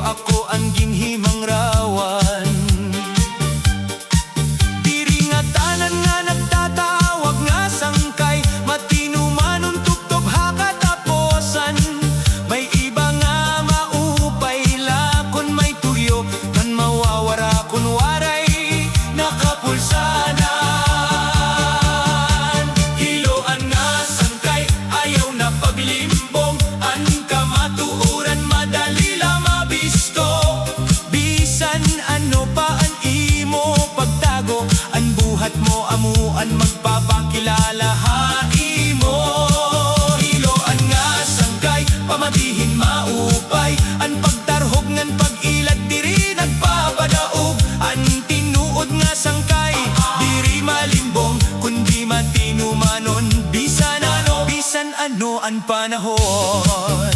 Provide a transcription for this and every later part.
ako ang ginhimang rawan. Diri nga tanan nga nagtatawag nga sangkay, matino manon tugtog hakataposan. May iba nga maupay lakon may tuyo, kan mawawara kun waray nakapulsanan. Hiloan nga sangkay, ayaw na paglimbong, an kamatuuran madali la mabisto. Bisan ano pa an imo pagtago, an buhat mo amuan magpapakilala haimo. Hiloan nga sangkay, pamatihin maupay, an pagtarhog ngan pag-ilad diri nagpapadaog. An tinuod nga sangkay, diri malimbong, kundi matinumanon. Bisan ano an panahon.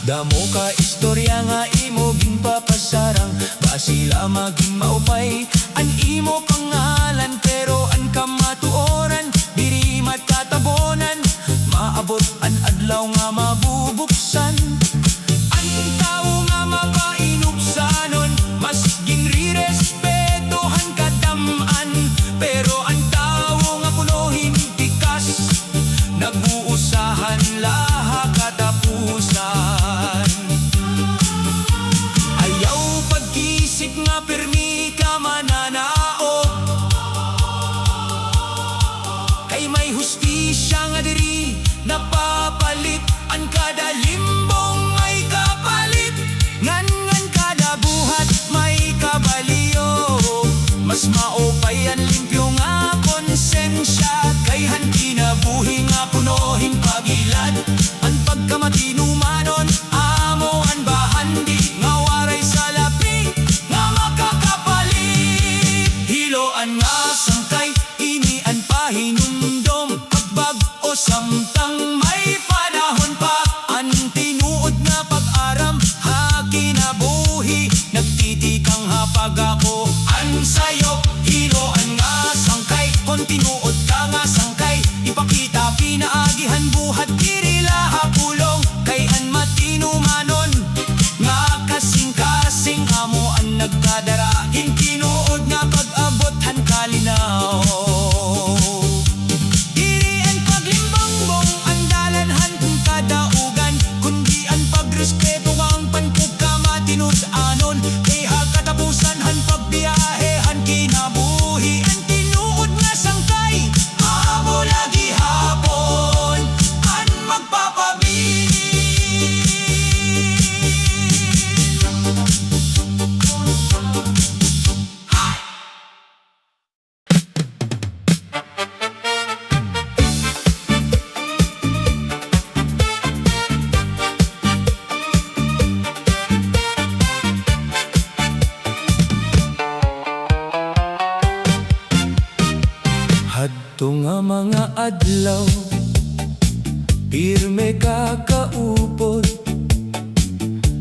Damo ka istorya nga imo ginpapasarang, basila maging maupay an imo pangalan. Pero an kamatuoran, diri matatabonan, maabot an adlaw nga mabubuksan. An tao nga mapainupsanon, mas ginrirespetuhan kadaman. Pero ang tao nga puno hintikas, nag-uusahan laha katapusan. Ayaw pagkisip nga permi ka mananao, kay may hustisya nga diri napapalit. An kada limbong may kapalit, ngan kada buhat may kabaliyo. Mas maupay an limpyo nga konsensya, kay hanti na buhi nga punohing pagilad. An pagkamatinumanon, amo an bahandi, nga waray sa lapi nga makakapalit. Hiloan nga sangkay, ini an pahinumdom, pagbag o samtang may panahon pa. An tinuod nga pag-aram, hakinabuhi, nagtitikang hapag ako an sayo. Hiloan nga sangkay, kung tinuod ka nga sangkay, ipakita pinaagihan buhat diri laha pulong. Kay an matinumanon, nga kasing-kasing amo an nagkadara, tinuod nga pag-abot han kalinaw. Diri ang paglimbongbong ang dalanhan kung kadaugan, kundi ang pagrespeto ang panpugka matinud-anon. Kay hakatapusan han pagbiyahehan kinabuhi, ang tinuod nga sangkay, amo lagi hapon an magpapabilin. Hadto nga mga adlaw, pirme ka kaupod,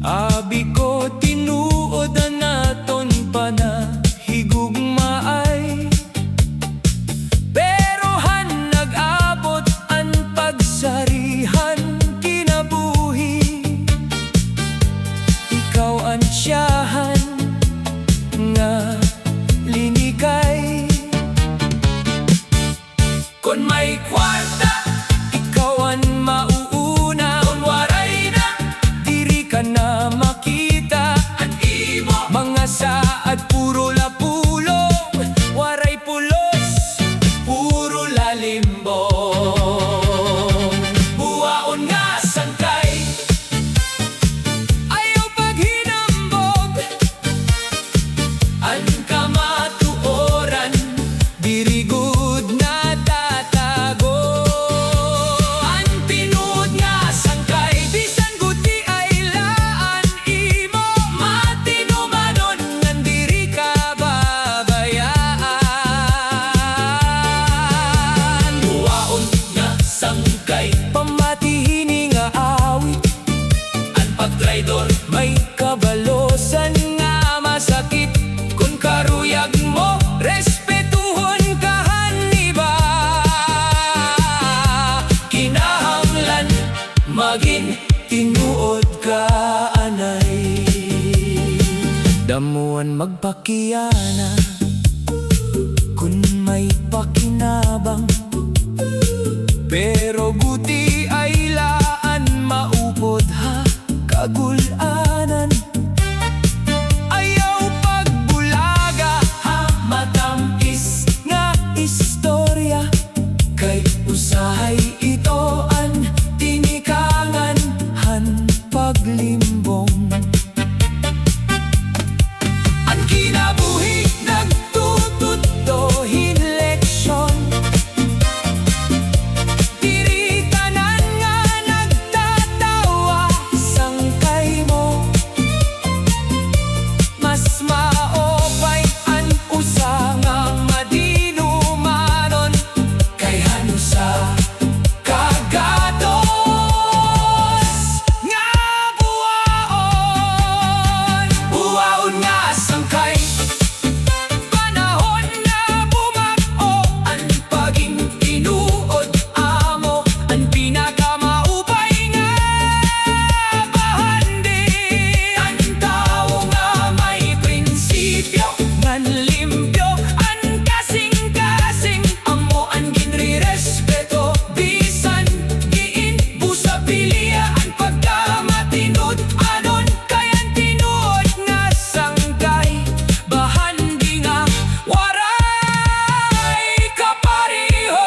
abi ko tinuod na naton pa na higugmaay. Pero han nag-abot an pagsarihan kinabuhi, ikaw an siyahan nga linikay. Kon may kwarta, ikaw ang mauuna. Kon waray na Damuan magpakiyana kun may pakinabang, pero guti ay laan maupod ha kagulanan. Ayaw pagbulaga ha matamis nga istorya, kay usahay ito an tinikangan han paglimbong. Ang kinabuhi nagtututohin leksyon, diri tanan nga nagtatawa sangkay mo. Mas maopay an usa nga madinumanon, kay hanusa kagatos nga buwaon. Buwaon nga sangkay, panahon nga bumag-o, ang paging tinuod amo, ang pinakamaupay nga bahandi. Ang tao nga may prinsipyo, ngan limpyo, ang kasing-kasing amo ang ginri-respeto. Bisan giin busa pilya ang pagkamatinud anon, kay ang tinuod nga sangkay bahandi nga waray kapareho.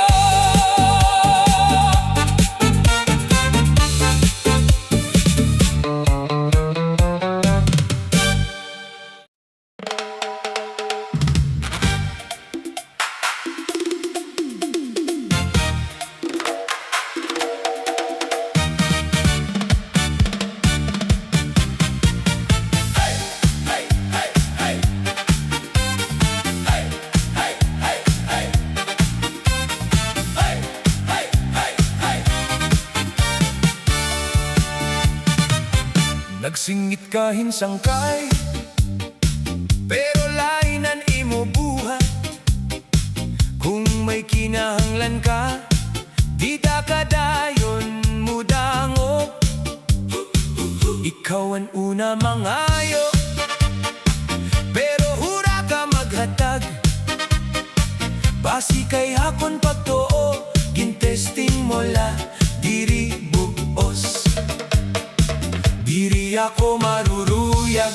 Nagsingit kahin sangkay, pero lain ang imo buhat. Kung may kinahanglan ka, di ta kadayon mudango. Ikaw ang una mangayo, pero hura ka maghatag. Basi kay hakon pagtuo, gintesting mo la diri buos. Diri ako maruruyag,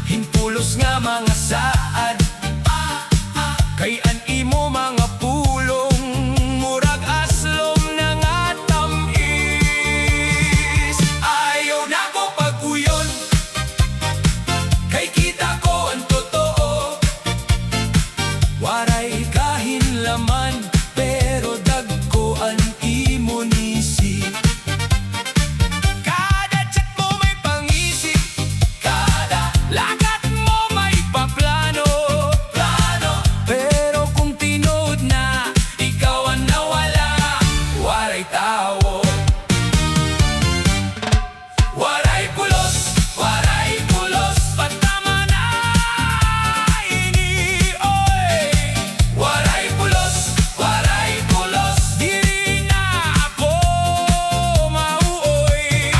hinpulos nga mga saad, kay an imo mga pulong murag aslom na nga tamis. Ayaw na ko pag-uyon, kay kita ko ang totoo. Waray kahin laman, pero dagko ang imo nisi. Kada chat mo may pangisip, kada lagat mo may paplano. Pero kung tinood na, ikaw ang nawala. Waray tawo, waray pulos, patama na ini, oy. Waray pulos, diri na ako mauoy.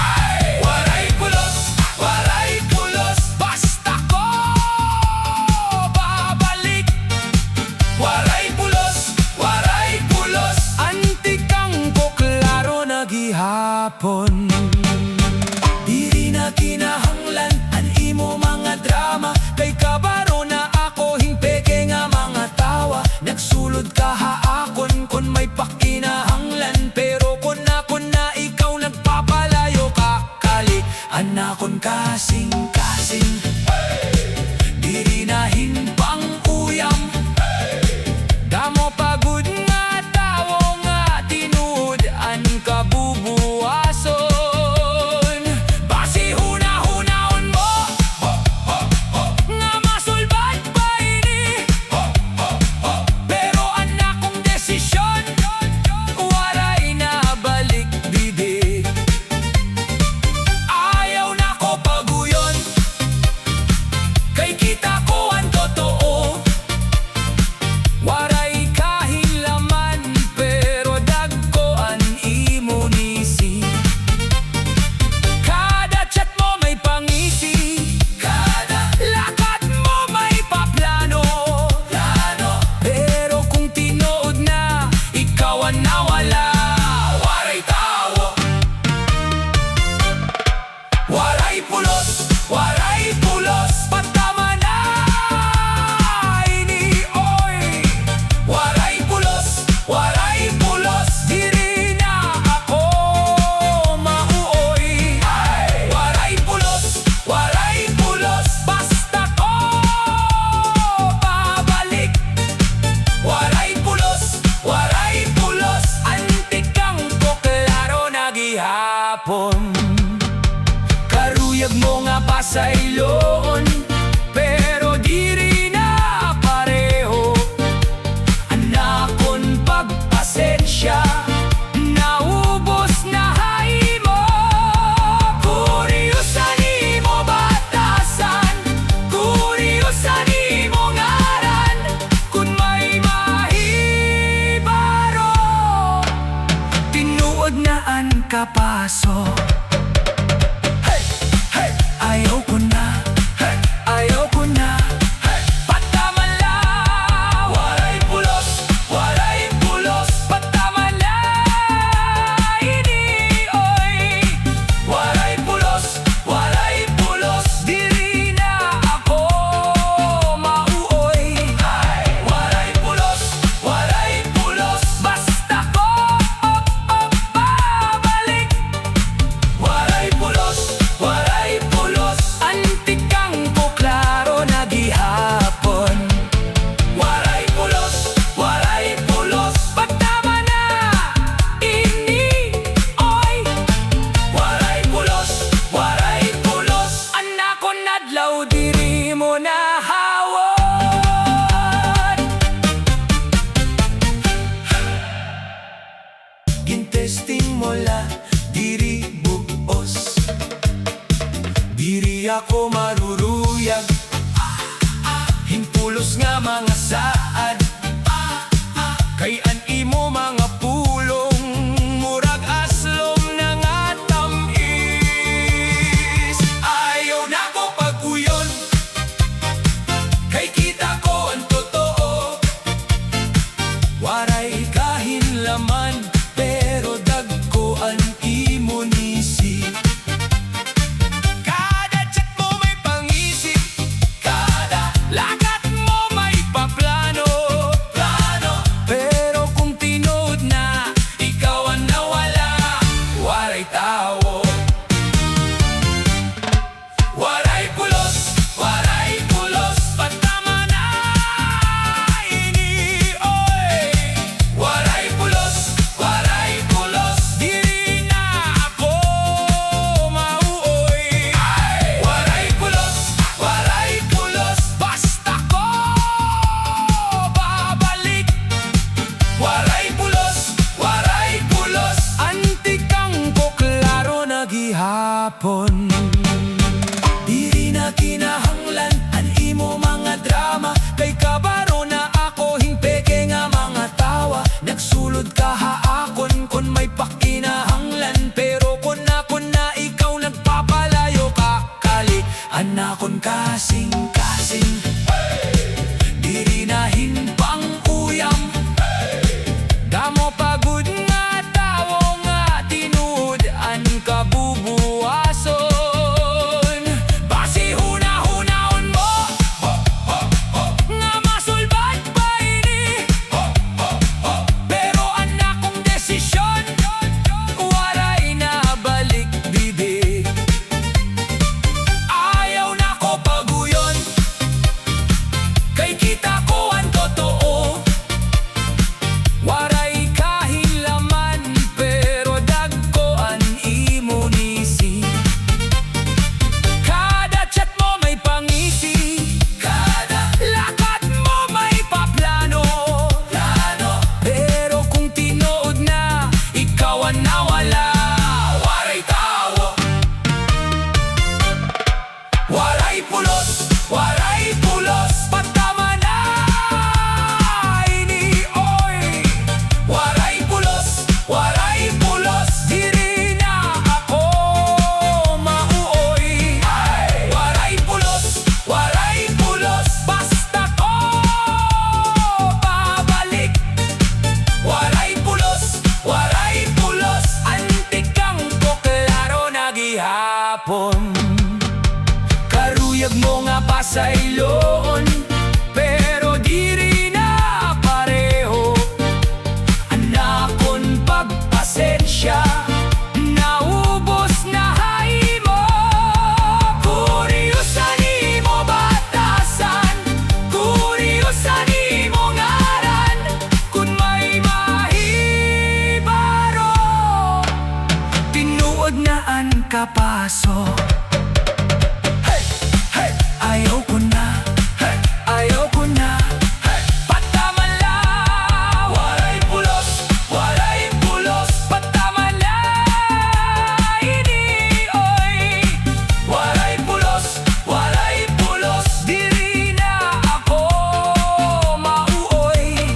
Waray pulos, basta ko babalik. Waray pulos, antikang ko klaro na gihapon. Diri na kinahanglan ang imo mga drama, kay kabaro na ako hingpeke nga mga tawa. Nagsulod ka haakon kon may pakinahanglan, pero kun na ikaw nagpapalayo ka kali. Anakon kasing-kasing, diri na hinpang uyam. Damo pagod nga tawo nga tinuod ang kabubuason. Basi huna-hunaon mo nga masulbad pa ini, pero ang akong desisyon waray na balik bidi. Ayaw na ko paguyon, waray pulos. Patama na ini oy. Waray pulos, waray pulos. Diri na ako mauoy. Waray pulos, waray pulos. Basta ko babalik. Waray pulos, waray pulos. Antikang ko klaro na gihapon. Karuyag mo nga pa sa ilon, pero diri na pareho. Anakon pagpasensya, naubos na hay mo. Kuryosan mo batasan, kuryosan mo ngaran. Kung may mahibaro, tinuod na ang kapaso. Ayaw ko na, ayaw ko na. Patama na, waray pulos, waray pulos. Patama na ini oy. Waray pulos, waray pulos. Diri na ako mauoy. Waray pulos, waray pulos. Basta ko babalik. Waray pulos, waray pulos. Antikang ko klaro na gihapon. Waray pulos, waray pulos. Patama na ini oy. Waray pulos, waray pulos. Anak ko nadlaw diri mo na hawon. Gintesting mo la diri buos. Diri ako maruruyag, himpulos nga mga saad. Kay an imo mga pulong, murag aslom na nga tamis. Ayaw na ko pag-uyon, kay kita ko ang totoo. Waray kahinlaman, pero dagko ang imo nisi. Kada chat mo may pangisi, kada lagat mo may paplano. Pero kung tinood na, ikaw ang nawala. Waray tawo, waray pulos, waray pulos. Patama na ini oy. Waray pulos, waray pulos. Diri na ako mauoy. Waray pulos, waray pulos. Basta ko babalik. Waray pulos, waray pulos. Antikang ko klaro na gihapon. Diri na kinahanglan an imo mga drama. Kay kabaro na ako hingpeke nga mga tawa. Nagsulod ka haakon kon may pakinahanglan. Pero kun na ikaw nagpapalayo ka kali. Anakon kasing-kasing, diri na hinpang uyam. Damo pagod nga tawo nga tinuod ang kabubuason. Basi huna-hunaon mo nga masulbad pa ini. Pero anak kong desisyon, waray na balik bibi. Ayaw na ko paguyon, kay kita ko ang totoo. Waray kahinlaman, pero dagko ang imo nisi. Kada chat mo may pangisi, kada lakad mo may paplano. Pero kung tinood na, ikaw ang nawala. Waray tawo, waray pulos, waray pulos. Patama na ini oy. Waray pulos, waray pulos. Diri na ako mauoy. Waray pulos, waray pulos. Basta ko babalik. Waray pulos, waray pulos. Antikang ko klaro na gihapon. Uyag mo nga pasayloon, pero diri na pareho. Anakon pagpasensya, naubos na hay mo. Kuryosan imo batasan, kuryosan imo ngaran, kung may mahibaro, tinuod na ang kapaso. Hey, hey, ayaw ko na, hey, ayaw ko na, hey, patamala, walay pulos, walay pulos, patamala, ini oy, walay pulos, diri na ako mauoy.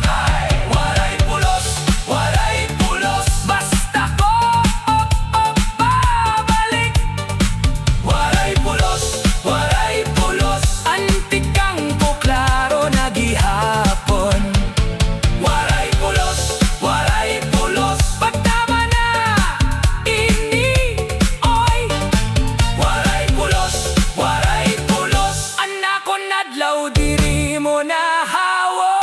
Walay pulos, basta ko babalik. Walay pulos, antikang ko klaro na gihapon. Walay pulos, patama na ini oy. Walay pulos, anak ko nadlaw diri mo na hawon.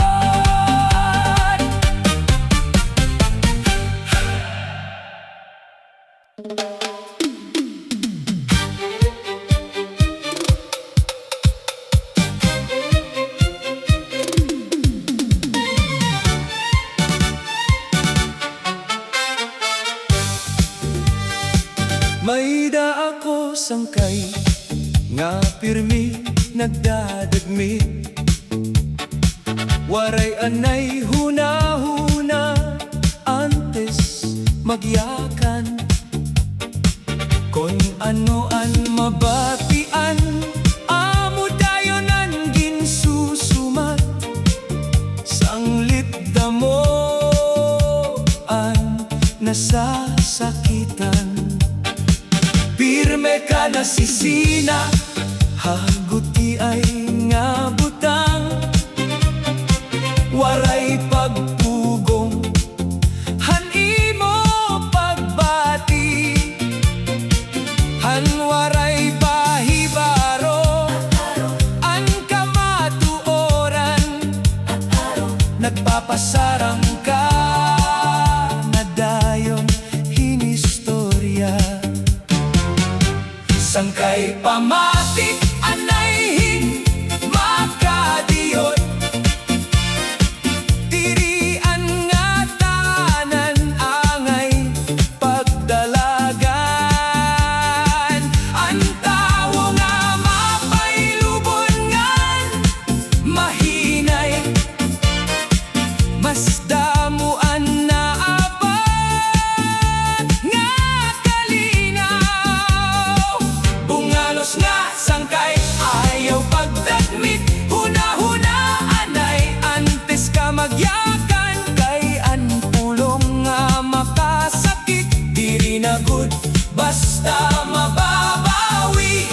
May da ako sangkay nga pirmi nagdadagmi. Waray anay huna-huna antes magyakan. Kung ano an mabatian, amo dayon ang ginsusumat. Sanglit damo ang nasasakitan. Pirme ka na sisina, haguti ay nga butang. Waray pagpugong, hanimo pagbati. Han waray bahibaro, ang kamatuoran. Nagpapasarang ka na dayon hinistorya. Sangkay pamatik anayhin makadiyot. Dirian nga tanan angay pagdalagan. Ang tawo nga mapailubongan, mahinay mas damuan na abad nga kalinaw. Bungalos nga sangkay ayaw pagdadmit, huna-huna anay antes ka magyakan. Kay an pulong nga makasakit, diri na good basta mababawi.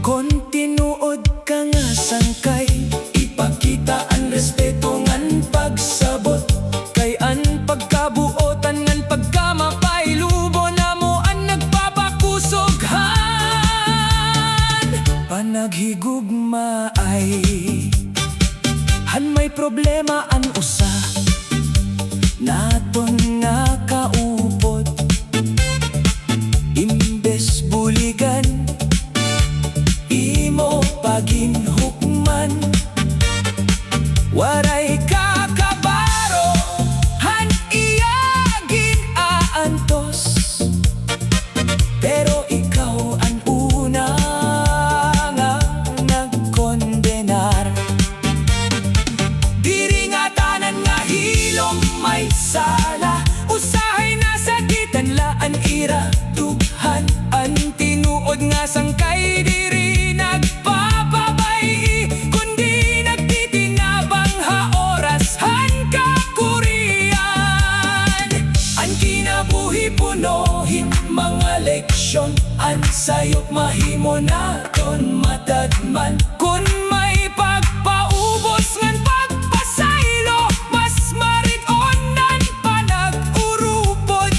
Kontinuod ka nga sangkay, ipakita ang respeto ngan pagsabot. Kay an pagkabuotan ngan pagkamapailubo na mo ang nagpapakusoghan. Panaghigugma ay han may problema an usa, naton nga kaupod. Imbes buligan, imo paginhukman. Waray kakabaro, han iyagin aantos. Pero ikaw ang una nga nagkondenar. Diri nga tanan nga hilom may sala, usahay na sakitan laan ira dughan. Ang tinuod nga sangkay diri nagpapabay, kundi nagtitinabang haoras han kakurian. Ang kinabuhi punohin mga leksyon, ang sayop mahimo naton matadman. Kung may pagpaubos ngan pagpasaylo, mas marigonan pa nag-urupod.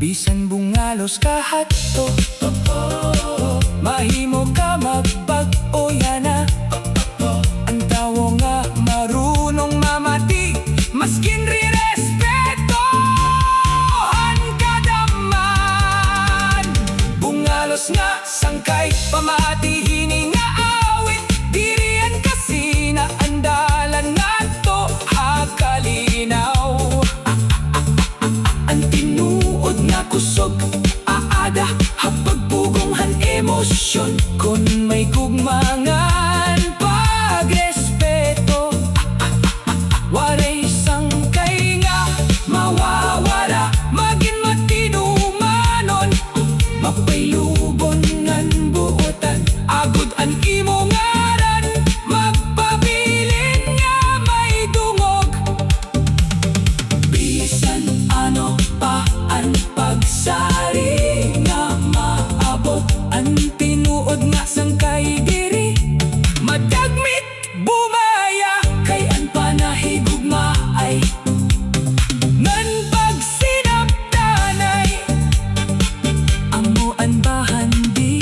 Bisan bungalos kahato, sangkay pamatihin nga awit dirian kasi na andalan nato hakalinaw. Ang tinuod nga kusog aada hapagbugonghan emosyon kon may gugmangan pagrespeto. Waray sangkay nga mawawala maging matinumanon mapaylubon ngan buotan agud an imo ngaran magpabilin nga may dungog. Bisan ano pa ang pagsari nga maabot ang tinuod nga sangkay diri madagmit bumaya kay an panahigugma ay ngan pagsinabdanay amuan bahandi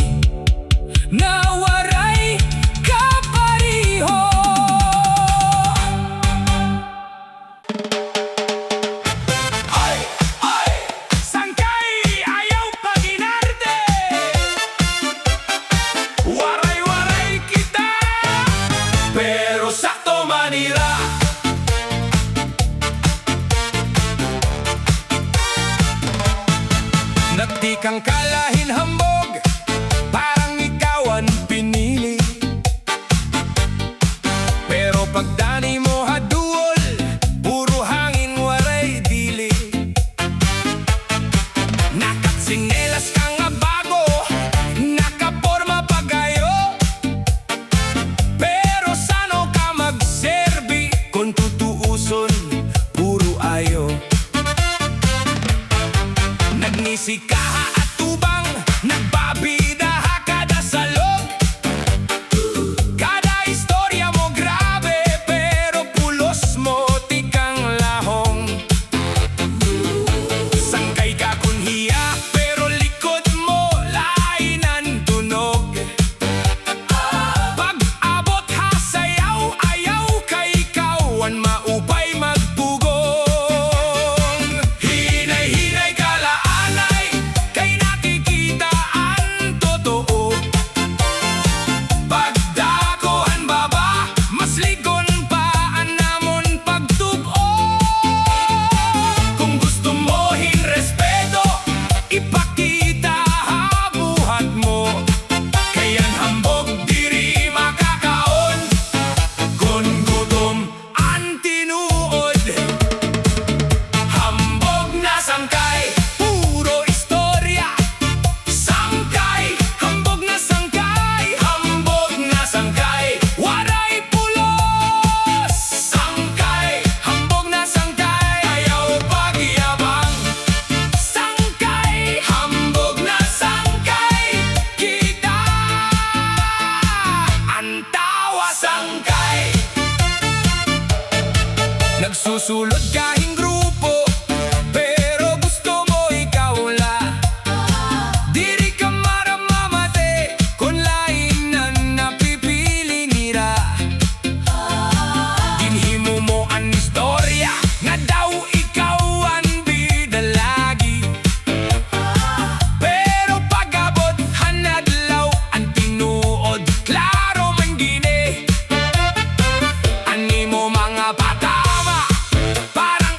nga waray kapariho. Ay, ay, sangkay ayaw paginarte waray-waray kita pero sakto manira. Nagtikang kalahin hambog parang ikaw ang pinili pero pagdani mo haduol puro hangin waray dili. Nakatsingelas ka nga bago nakaporma pagayo pero sano ka magserbi kung tutuuson puro ayo. Nagnisi ka at tubang nagbabida ha kada salog kada istorya mo grabe pero pulos mo tikang lahong. Sangkay ka kun hiya pero likod mo lain ang tunog. Pag-abot ha sayaw ayaw kay ikaw ang maupay magbugong. Hinay-hinay kalaanay kay nakikita ang totoo. Pagdako ang baba mas ligon pa ang namon pagtubo. Kung gusto mo respeto ipakita habuhat mo kay ang hambog diri makakaon kun gutom ang tinuod. Hambog na sangkay puro istorya sangkay hambog na sangkay hambog na sangkay waray pulos sangkay hambog na sangkay ayaw pagyabang sangkay hambog na sangkay kita ang tawa sangkay. Nagsusulod kahing grupo pero gusto mo ikaw la diri ka maramamate kung lain na napipili nira. Ginhimo mo ang istorya nga daw ikaw ang bida lagi pero pag-abot hanadlaw ang tinuod klaro man gini. Ani mo mga patama parang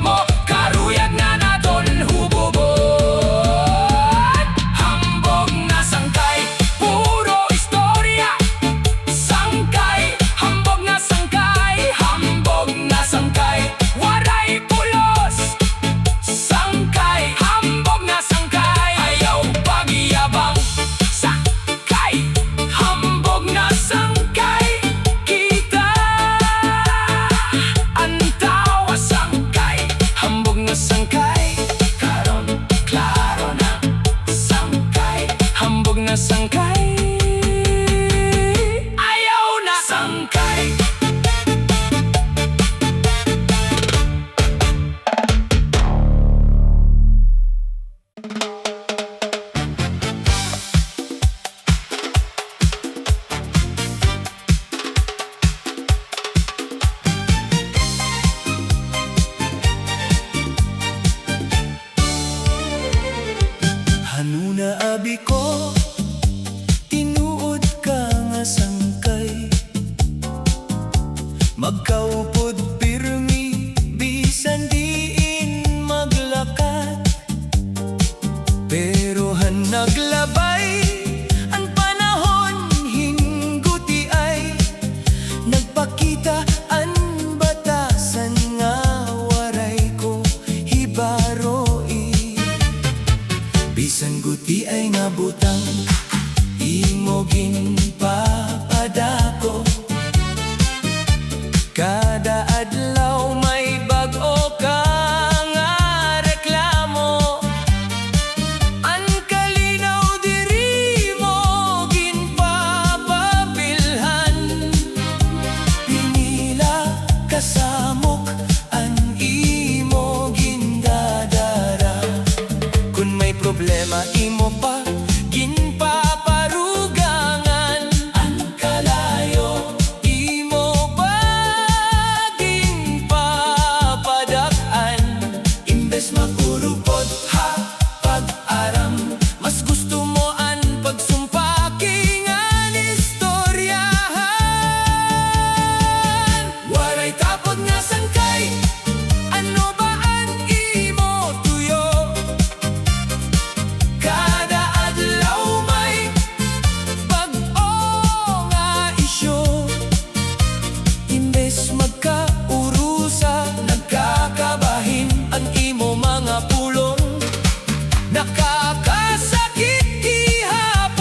mo karuyag na naton hubobon. Hambog nga sangkay, puro istorya. Sangkay, hambog nga sangkay, hambog nga sangkay, waray pulos. Sangkay, hambog nga sangkay, ayaw pagyabang. Sangkay, hambog nga sangkay, kita ang tawa. Sangkay, hambog nga sangkay, karon klaro na. Sangkay, hambog nga sangkay, ayaw na. Sangkay. Hanuna abi ko, tinuod ka nga sangkay. Magkaupod pirmi, bisan diin maglakat. Pero han naglabay, ang panahon hingguti ay nagpakita ang batasan nga waray ko hibaroi. Bisan guti ay nabutang, imo ginpapadako. Kada adlaw may bag-o ka nga reklamo. Ang kalinaw diri mo ginpapabilhan. Pinila kasamok ang imo gindadara. Kung may problema imo pa ginpaparugangan. Ang kalayo imo pa ginpapadaan. Imbes makurupod ha pag-aram, mas gusto mo ang pagsumpaki ngan istoryahan. Waray tapod nga sangkay, ano ba ang imo tuyo? Kada adlaw may bag-o nga isyo. Imbes magkaurusa, nagkakabahin ang imo mga pulong. Nakakasakit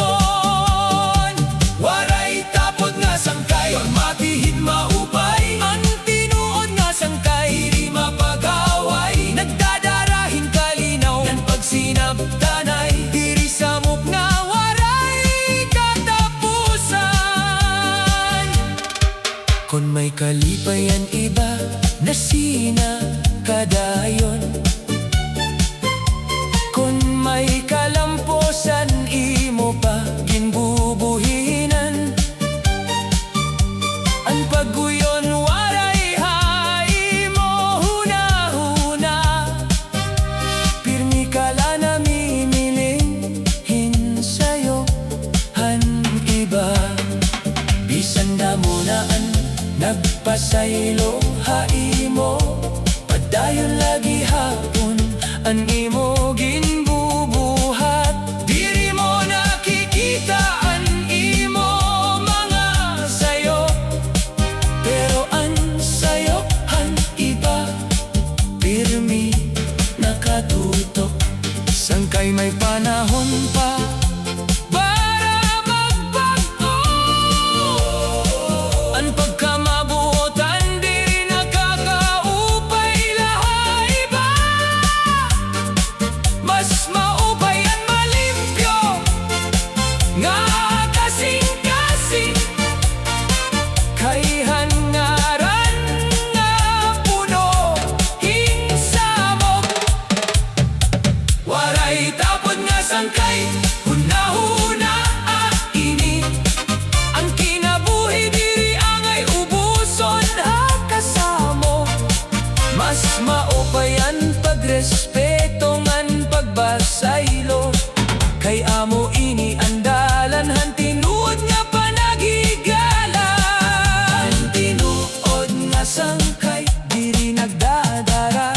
ihapon. Waray tapod nga sangkay, pagmatihin maupay. Ang tinuod nga sangkay, diri mapagaway. Nagdadarahin kalinaw, ng pagsinabtanay. Diri samok nga waray katapusan. Kung may kalipayan iba, nasina kadayon. Kung may kalamposan, imo pa ginbubuhinan. Ang pagguyon waray hai mo huna-huna. Pirmi ka la namimiling hinsayo han iba. Bisan damo na ang nagpasaylo hai mo, padayon lagi hapon ang imo ginbubuhat. Diri mo nakikita ang imo mga sayo, pero ang sayo han iba. Pirmi nakatutok, sangkay may panahon pa para magbago. Ang pagkamabuotan diri nakakaupay lahay ba. Mas maupay ang malimpyo nga kasing-kasing. Kay hangaran nga puno hinsamok. Waray tapod nga sangkay, huna-huna ini. Ang kinabuhi diri angay ubuson ha kasamo. Mas maupay ang pagrespeto ngan pagbasaylo. Kay amo ini andalan han tinuod nga panagigala. Han tinuod nga sangkay, diri nagdadara.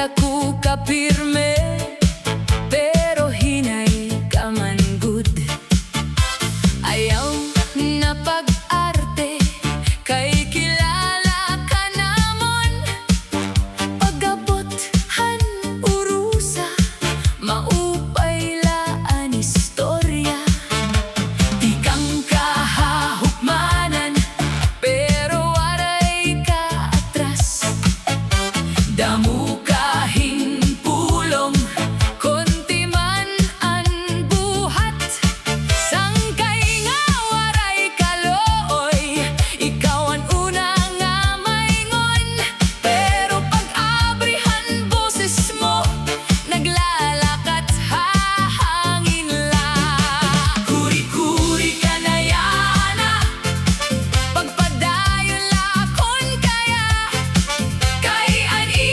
dako ka pirme, pero hinay ka man good. Ayaw na pag-arte, kay kilala ka namon. Pagabothan urusa, maupay laan istorya. Di kang kahahukmanan, pero waray ka atras. Damo kahin pulong, konti man ang buhat. Sangkay nga waray kalooy, ikaw ang una nga maingon. Pero pag-abrihan boses mo, naglalakat hahangin la. Kuri-kuri ka na yana, pagpadayon lakon kaya. Kay ani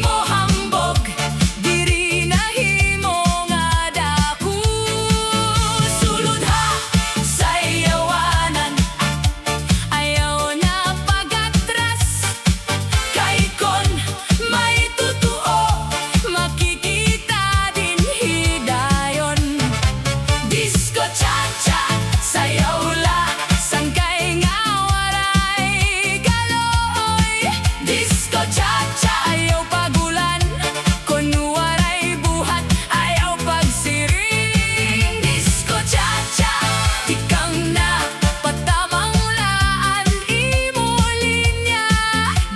mo hambog, diri nahimo nga dako. Sulod ha sa yawanan, ayaw na pag-atras. Kay kon may totoo, makikita din hidayon. Disco cha-cha, sayaw la, sangkay nga waray kalooy. Disco cha-cha, ayaw pagulan, kun waray buhat, ayaw pagsiring. Disco cha-cha, di kang na patamang laan imo linya.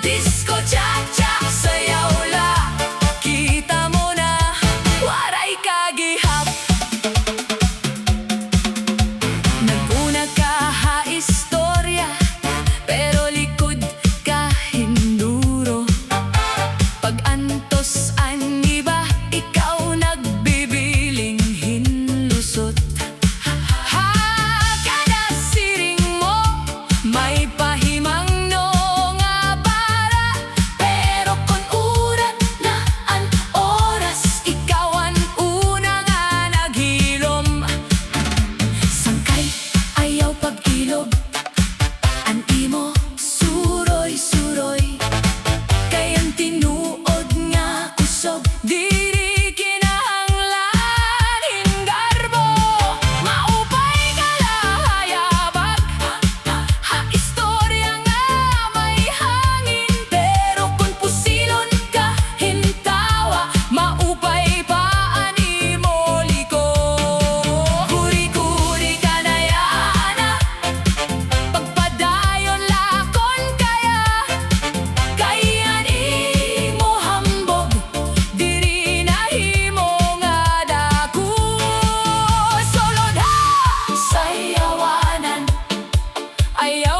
Disco cha-cha, sayaw la, kita mo na waray kagihap. Naguna ka ha istorya, pero likod ka hinduro. Pag-antos ang iba, ikaw nagbibiling hinlusot. Ha, kada siring mo, may pahimang no nga para. Pero kung urat na ang oras, ikaw ang una nga naghilom. Sangkay ayaw pag-ilog, ang imo suroy-suroy. Kay ang tinuod nga kusog, diri kinahanglan hingarbo. Maupay ka lahayabag, ha istorya nga may hangin. Pero kung pusilon ka hintawa, maupay pa animo liko. Kuri-kuri ka na yana, pagpadayon lakon kaya. Kay animo hambog, diri nahimo nga dako. Sulod ha sa yawanan, ayaw